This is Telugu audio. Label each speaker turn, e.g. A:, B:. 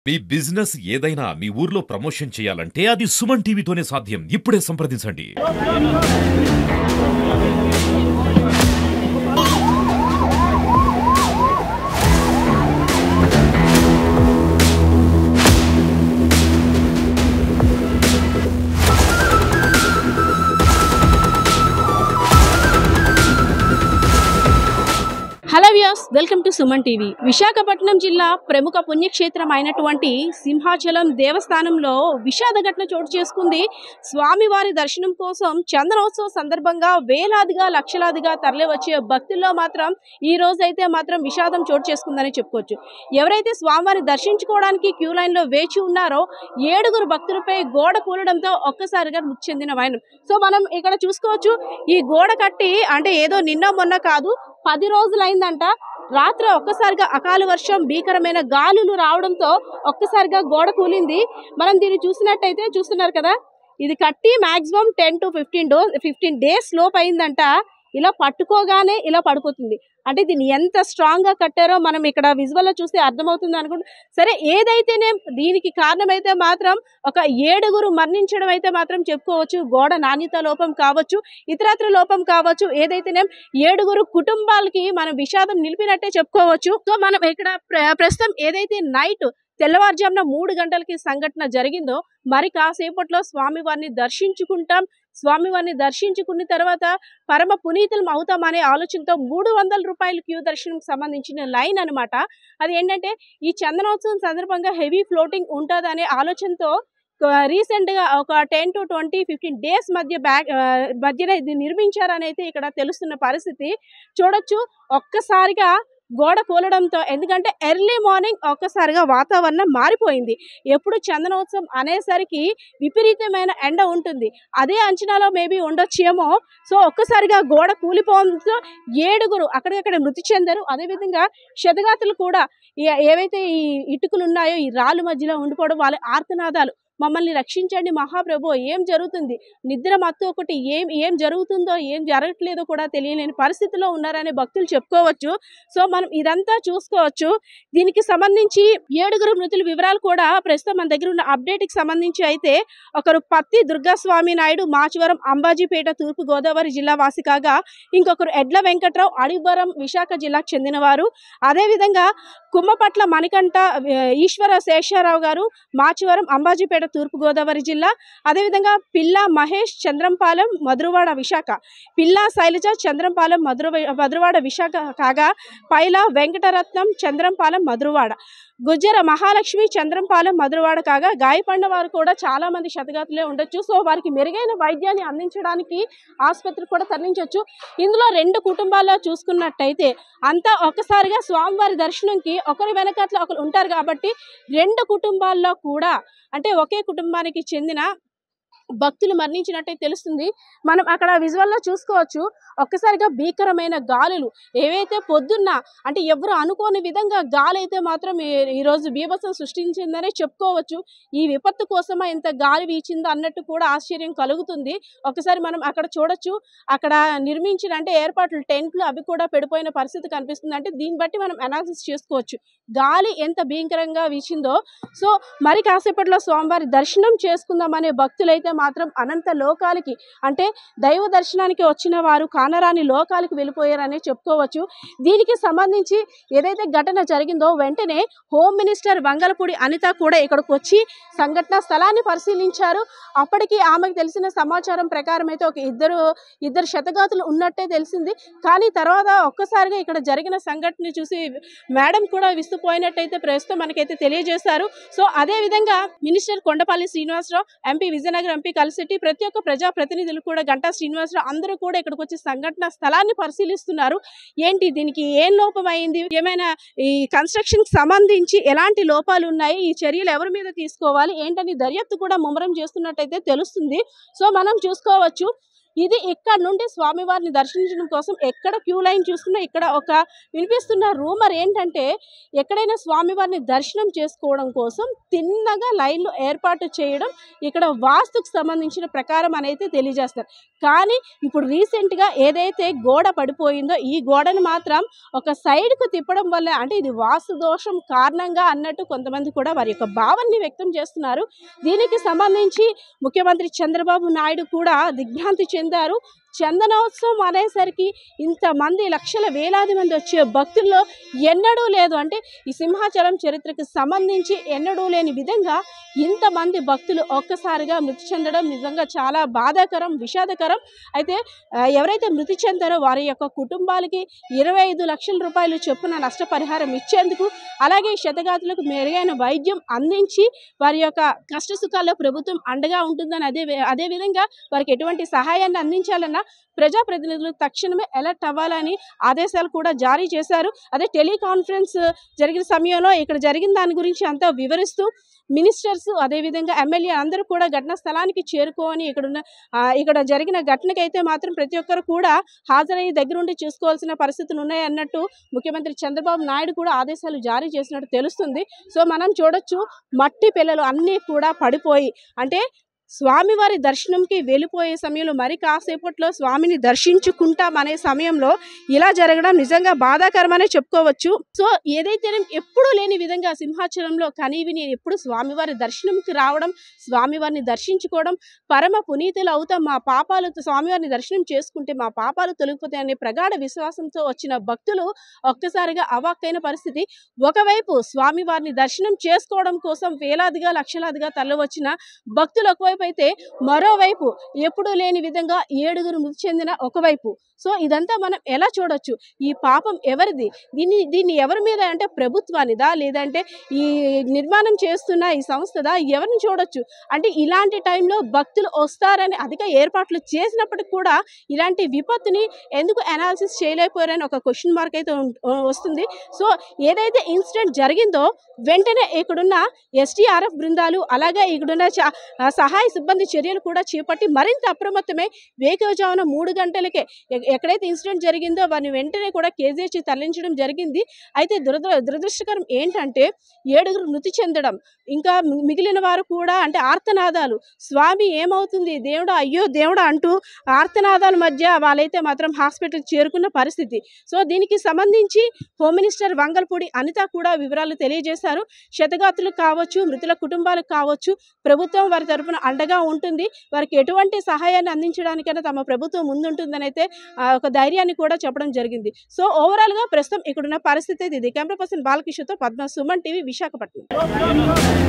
A: మీ బిజినెస్ ఏదైనా మీ ఊర్లో ప్రమోషన్ చేయాలంటే అది సుమన్ టీవీతోనే సాధ్యం. ఇప్పుడే సంప్రదించండి.
B: Hello viewers, welcome to Suman TV. Visakhapatnam జిల్లా ప్రముఖ పుణ్యక్షేత్రం అయినటువంటి సింహాచలం దేవస్థానంలో విషాద ఘటన చోటు చేసుకుంది. స్వామివారి దర్శనం కోసం చందనోత్సవ సందర్భంగా వేలాదిగా లక్షలాదిగా తరలివచ్చే భక్తుల్లో మాత్రం ఈ రోజైతే మాత్రం విషాదం చోటు చేసుకుందని చెప్పుకోవచ్చు. ఎవరైతే స్వామివారిని దర్శించుకోవడానికి క్యూ లైన్లో వేచి ఉన్నారో 7 భక్తులపై గోడ కూలడంతో ఒక్కసారిగా మృతి చెందిన వైనం. సో మనం ఇక్కడ చూసుకోవచ్చు, ఈ గోడ కట్టి అంటే ఏదో నిన్న మొన్న కాదు, 10 రోజులైందంట. రాత్రి ఒక్కసారిగా అకాల వర్షం, భీకరమైన గాలులు రావడంతో ఒక్కసారిగా గోడ కూలింది. మనం దీన్ని చూసినట్టయితే చూస్తున్నారు కదా, ఇది కట్టి మాక్సిమం 10 to 15 డేస్ లోపు అయిందంట. ఇలా పట్టుకోగానే ఇలా పడిపోతుంది. అంటే దీన్ని ఎంత స్ట్రాంగ్ గా కట్టారో మనం ఇక్కడ విజువల్ లో చూస్తే అర్థమవుతుంది అనుకుంటా. సరే, ఏదైతేనే దీనికి కారణమైతే మాత్రం ఒక 7 మరణించడం అయితే మాత్రం చెప్పుకోవచ్చు. గోడ నాణ్యత లోపం కావచ్చు, ఇతరత్ర లోపం కావచ్చు, ఏదైతేనే 7 కుటుంబాలకి మనం విషాదం నిలిపినట్టే చెప్పుకోవచ్చు. సో మనం ఇక్కడ ప్రస్తుతం ఏదైతే నైట్ తెల్లవారుజామున 3 గంటలకి సంఘటన జరిగిందో, మరి కాసేపట్లో స్వామివారిని దర్శించుకుంటాం. స్వామివారిని దర్శించుకున్న తర్వాత పరమ పునీతులం అవుతాం అనే ఆలోచనతో 300 రూపాయల క్యూ దర్శనం సంబంధించిన లైన్ అనమాట. అది ఏంటంటే ఈ చందనోత్సవం సందర్భంగా హెవీ ఫ్లోటింగ్ ఉంటుంది అనే ఆలోచనతో రీసెంట్ గా ఒక 10 to 15 డేస్ మధ్యన ఇది నిర్మించారని అయితే ఇక్కడ తెలుస్తున్న పరిస్థితి చూడొచ్చు. ఒక్కసారిగా గోడ కూలడంతో, ఎందుకంటే ఎర్లీ మార్నింగ్ ఒక్కసారిగా వాతావరణం మారిపోయింది. ఎప్పుడు చందనోత్సవం అనేసరికి విపరీతమైన ఎండ ఉంటుంది, అదే అంచనాలో మేబీ ఉండొచ్చేమో. సో ఒక్కసారిగా గోడ కూలిపోవడంతో 7 అక్కడికక్కడ మృతి చెందారు. అదేవిధంగా క్షతగాతులు కూడా ఏవైతే ఈ ఇటుకలు ఉన్నాయో ఈ రాళ్ళు మధ్యలో ఉండిపోవడం, వాళ్ళ ఆర్తనాదాలు, మమ్మల్ని రక్షించండి మహాప్రభు, ఏం జరుగుతుంది, నిద్ర మత్తు ఒకటి, ఏం జరుగుతుందో ఏం జరగట్లేదో కూడా తెలియలేని పరిస్థితిలో ఉన్నారని భక్తులు చెప్పుకోవచ్చు. సో మనం ఇదంతా చూసుకోవచ్చు. దీనికి సంబంధించి 7 మృతుల వివరాలు కూడా ప్రస్తుతం మన దగ్గర ఉన్న అప్డేట్కి సంబంధించి అయితే, ఒకరు పత్తి దుర్గాస్వామి నాయుడు, మాచవరం, అంబాజీపేట, తూర్పు గోదావరి జిల్లా వాసి కాగా, ఇంకొకరు ఎడ్ల వెంకట్రావు, అడివరం, విశాఖ జిల్లాకు చెందినవారు. అదేవిధంగా కుమ్మపట్ల మణికంఠ ఈశ్వర శేషారావు గారు, మాచవరం, అంబాజీపేట, తూర్పు గోదావరి జిల్లా. అదేవిధంగా పిల్లా మహేష్, చంద్రంపాలెం, మధురవాడ, విశాఖ. పిల్లా శైలజ, చంద్రంపాలెం, మధురవాడ, విశాఖ కాగా, పైలా వెంకటరత్నం, చంద్రంపాలెం, మధురవాడ. గుజ్జర మహాలక్ష్మి, చంద్రంపాలెం, మధురవాడ కాగా, గాయపడిన వారు కూడా చాలా మంది క్షతగాతులే ఉండొచ్చు. సో వారికి మెరుగైన వైద్యాన్ని అందించడానికి ఆసుపత్రికి కూడా తరలించవచ్చు. ఇందులో 2 కుటుంబాల్లో చూసుకున్నట్టయితే అంతా ఒక్కసారిగా స్వామివారి దర్శనంకి ఒకరి వెనకట్ల ఒకరు ఉంటారు కాబట్టి 2 కుటుంబాల్లో కూడా అంటే ఒకే కుటుంబానికి చెందిన భక్తులు మరణించినట్టే తెలుస్తుంది. మనం అక్కడ విజువల్లో చూసుకోవచ్చు. ఒక్కసారిగా భీకరమైన గాలులు, ఏవైతే పొద్దున్న అంటే ఎవరు అనుకోని విధంగా గాలి అయితే మాత్రం ఈరోజు బీభత్సం సృష్టించిందనే చెప్పుకోవచ్చు. ఈ విపత్తు కోసమా ఇంత గాలి వీచిందో అన్నట్టు కూడా ఆశ్చర్యం కలుగుతుంది. ఒకసారి మనం అక్కడ చూడొచ్చు, అక్కడ నిర్మించిన అంటే ఏర్పాట్లు, టెంట్లు అవి కూడా పడిపోయిన పరిస్థితి కనిపిస్తుంది. అంటే దీన్ని బట్టి మనం అనాలిసిస్ చేసుకోవచ్చు గాలి ఎంత భీకరంగా వీచిందో. సో మరి కాసేపట్లో స్వామివారి దర్శనం చేసుకుందామనే భక్తులైతే మాత్రం అనంత లోకాలకి అంటే దైవ దర్శనానికి వచ్చిన వారు కానరాని లోకాలకు వెళ్ళిపోయారనే చెప్పుకోవచ్చు. దీనికి సంబంధించి ఏదైతే ఘటన జరిగిందో వెంటనే హోమ్ మినిస్టర్ వంగలపూడి అనిత కూడా ఇక్కడికి వచ్చి సంఘటన స్థలాన్ని పరిశీలించారు. అప్పటికి ఆమెకు తెలిసిన సమాచారం ప్రకారం అయితే ఒక ఇద్దరు క్షతగాతులు ఉన్నట్టే తెలిసింది. కానీ తర్వాత ఒక్కసారిగా ఇక్కడ జరిగిన సంఘటన చూసి మేడం కూడా విస్తుపోయినట్టయితే ప్రస్తుతం మనకైతే తెలియజేశారు. సో అదే విధంగా minister Kondapalli Srinivasarao, MP Vizianagaram MP కలిసిట్టి, ప్రతి ఒక్క ప్రజాప్రతినిధులు కూడా, గంటా శ్రీనివాసరావు అందరూ కూడా ఇక్కడికి వచ్చి సంఘటన స్థలాన్ని పరిశీలిస్తున్నారు. ఏంటి దీనికి ఏం లోపం అయింది, ఏమైనా ఈ కన్స్ట్రక్షన్ సంబంధించి ఎలాంటి లోపాలు ఉన్నాయి, ఈ చర్యలు ఎవరి మీద తీసుకోవాలి ఏంటని దర్యాప్తు కూడా ముమ్మరం చేస్తున్నట్టయితే తెలుస్తుంది. సో మనం చూసుకోవచ్చు. ఇది ఇక్కడ నుండి స్వామివారిని దర్శించడం కోసం ఎక్కడ క్యూ లైన్ చూసుకున్నా ఇక్కడ ఒక వినిపిస్తున్న రూమర్ ఏంటంటే ఎక్కడైనా స్వామివారిని దర్శనం చేసుకోవడం కోసం తిన్నగా లైన్లు ఏర్పాటు చేయడం ఇక్కడ వాస్తుకు సంబంధించిన ప్రకారం అనేది తెలియజేస్తారు. కానీ ఇప్పుడు రీసెంట్గా ఏదైతే గోడ పడిపోయిందో ఈ గోడను మాత్రం ఒక సైడ్కు తిప్పడం వల్ల అంటే ఇది వాస్తు దోషం కారణంగా అన్నట్టు కొంతమంది కూడా వారి యొక్క భావాన్ని వ్యక్తం చేస్తున్నారు. దీనికి సంబంధించి ముఖ్యమంత్రి చంద్రబాబు నాయుడు కూడా దిగ్భ్రాంతి చెందారు. చందనోత్సవం అనేసరికి ఇంతమంది లక్షల వేలాది మంది వచ్చే భక్తుల్లో ఎన్నడూ లేదు, అంటే ఈ సింహాచలం చరిత్రకు సంబంధించి ఎన్నడూ లేని విధంగా ఇంతమంది భక్తులు ఒక్కసారిగా మృతి చెందడం నిజంగా చాలా బాధాకరం, విషాదకరం. అయితే ఎవరైతే మృతి చెందారో వారి యొక్క కుటుంబాలకి 25 లక్షల రూపాయలు చొప్పున నష్టపరిహారం ఇచ్చేందుకు, అలాగే క్షతగాతులకు మెరుగైన వైద్యం అందించి వారి యొక్క కష్ట సుఖాల్లో ప్రభుత్వం అండగా ఉంటుందని అదేవిధంగా వారికి ఎటువంటి సహాయాన్ని అందించాలన్న ప్రజాప్రతినిధులు తక్షణమే అలర్ట్ అవ్వాలని ఆదేశాలు కూడా జారీ చేశారు. అదే టెలికాన్ఫరెన్స్ జరిగిన సమయంలో ఇక్కడ జరిగిన దాని గురించి అంతా వివరిస్తూ మినిస్టర్స్ అదేవిధంగా ఎమ్మెల్యే అందరూ కూడా ఘటనా స్థలానికి చేరుకోని ఇక్కడ జరిగిన ఘటనకైతే మాత్రం ప్రతి ఒక్కరు కూడా హాజరయ్యి దగ్గరుండి చూసుకోవాల్సిన పరిస్థితులు ఉన్నాయి అన్నట్టు ముఖ్యమంత్రి చంద్రబాబు నాయుడు కూడా ఆదేశాలు జారీ చేసినట్టు తెలుస్తుంది. సో మనం చూడొచ్చు మట్టి పిల్లలు అన్నీ కూడా పడిపోయి అంటే స్వామివారి దర్శనంకి వెళ్ళిపోయే సమయంలో మరి కాసేపట్లో స్వామిని దర్శించుకుంటాం అనే సమయంలో ఇలా జరగడం నిజంగా బాధాకరమనే చెప్పుకోవచ్చు. సో ఏదైతే ఎప్పుడూ లేని విధంగా సింహాచలంలో కనీవిని ఎప్పుడు స్వామివారి దర్శనంకి రావడం, స్వామివారిని దర్శించుకోవడం, పరమ పునీతులు అవుతాం, మా పాపాలు స్వామివారిని దర్శనం చేసుకుంటే మా పాపాలు తొలగిపోతాయి అనే ప్రగాఢ విశ్వాసంతో వచ్చిన భక్తులు ఒక్కసారిగా అవాక్కైన పరిస్థితి. ఒకవైపు స్వామివారిని దర్శనం చేసుకోవడం కోసం వేలాదిగా లక్షలాదిగా తరలివచ్చిన భక్తులు ఒకవైపు అయితే మరోవైపు ఎప్పుడూ లేని విధంగా 7 మృతి చెందిన ఒకవైపు. సో ఇదంతా మనం ఎలా చూడొచ్చు? ఈ పాపం ఎవరిది? దీన్ని ఎవరి మీద అంటే ప్రభుత్వానిదా లేదంటే ఈ నిర్మాణం చేస్తున్న ఈ సంస్థదా? ఎవరిని చూడొచ్చు? అంటే ఇలాంటి టైంలో భక్తులు వస్తారని అధిక ఏర్పాట్లు చేసినప్పటికి కూడా ఇలాంటి విపత్తుని ఎందుకు అనాలిసిస్ చేయలేకపోయారని ఒక క్వశ్చన్ మార్క్ అయితే వస్తుంది. సో ఏదైతే ఇన్సిడెంట్ జరిగిందో వెంటనే ఇక్కడున్న SDRF బృందాలు అలాగే ఇక్కడున్న సహాయ సిబ్బంది చర్యలు కూడా చేపట్టి మరింత అప్రమత్తమే వేకువజామున 3 గంటలకే ఎక్కడైతే ఇన్సిడెంట్ జరిగిందో వారిని వెంటనే కూడా KGH తరలించడం జరిగింది. అయితే దురదృష్టకరం ఏంటంటే 7 మృతి చెందడం, ఇంకా మిగిలిన వారు కూడా అంటే ఆర్తనాదాలు, స్వామి ఏమవుతుంది దేవుడా అయ్యో దేవుడా అంటూ ఆర్తనాదాల మధ్య వాళ్ళైతే మాత్రం హాస్పిటల్కి చేరుకున్న పరిస్థితి. సో దీనికి సంబంధించి హోమ్ మినిస్టర్ వంగల్పూడి అనిత కూడా వివరాలు తెలియజేశారు. క్షతగాతులకు కావచ్చు, మృతుల కుటుంబాలకు కావచ్చు ప్రభుత్వం వారి తరపున అండగా ఉంటుంది, వారికి ఎటువంటి సహాయాన్ని అందించడానికైనా తమ ప్రభుత్వం ముందుంటుందని అయితే ఒక ధైర్యాన్ని కూడా చెప్పడం జరిగింది. సో ఓవరాల్గా ప్రస్తుతం ఇక్కడున్న పరిస్థితి ఇది. కెమెరా పర్సన్ బాలకృష్ణతో పద్మ, సుమన్ టీవీ, విశాఖపట్నం.